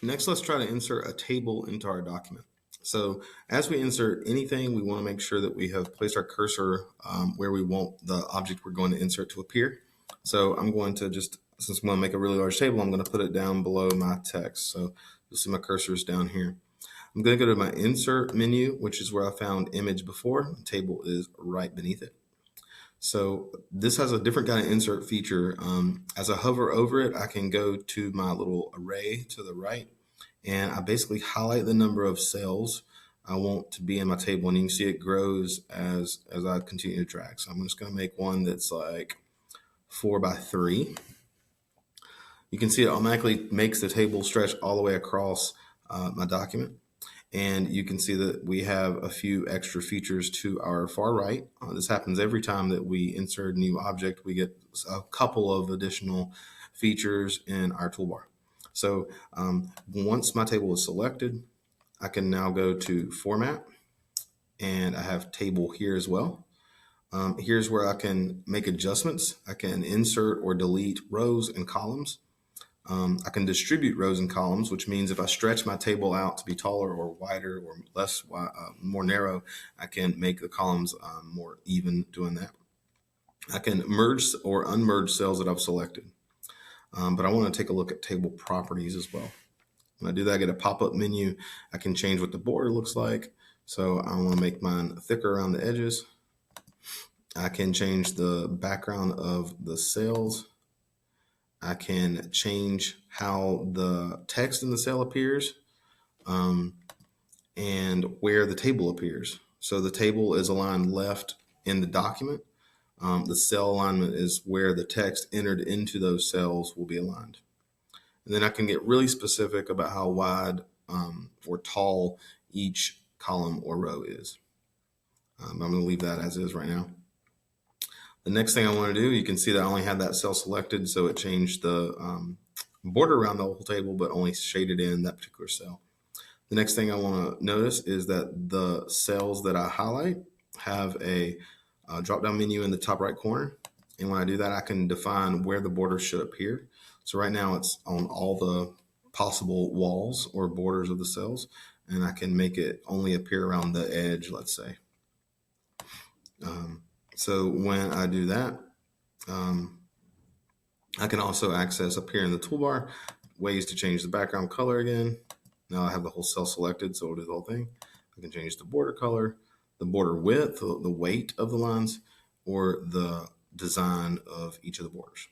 Next, let's try to insert a table into our document. So as we insert anything, we want to make sure that we have placed our cursor where we want the object we're going to insert to appear. So I'm going to just, since I'm going to make a really large table, I'm going to put it down below my text. So you'll see my cursor is down here. I'm going to go to my insert menu, which is where I found image before. The table is right beneath it. So this has a different kind of insert feature. As I hover over it, I can go to my little array to the right, and I basically highlight the number of cells I want to be in my table, and you can see it grows as I continue to drag. So I'm just going to make one that's like 4 by 3. You can see it automatically makes the table stretch all the way across my document. And you can see that we have a few extra features to our far right. This happens every time that we insert a new object. We get a couple of additional features in our toolbar. So once my table is selected, I can now go to Format, and I have Table here as well. Here's where I can make adjustments. I can insert or delete rows and columns. I can distribute rows and columns, which means if I stretch my table out to be taller or wider or less, more narrow, I can make the columns more even doing that. I can merge or unmerge cells that I've selected. But I want to take a look at table properties as well. When I do that, I get a pop-up menu. I can change what the border looks like. So I want to make mine thicker around the edges. I can change the background of the cells. I can change how the text in the cell appears and where the table appears. So the table is aligned left in the document. The cell alignment is where the text entered into those cells will be aligned. And then I can get really specific about how wide or tall each column or row is. I'm going to leave that as is right now. The next thing I want to do, you can see that I only had that cell selected, so it changed the border around the whole table, but only shaded in that particular cell. The next thing I want to notice is that the cells that I highlight have a drop-down menu in the top right corner. And when I do that, I can define where the border should appear. So right now it's on all the possible walls or borders of the cells, and I can make it only appear around the edge, let's say. So when I do that, I can also access up here in the toolbar ways to change the background color again. Now I have the whole cell selected, so it'll do the whole thing. I can change the border color, the border width, the weight of the lines, or the design of each of the borders.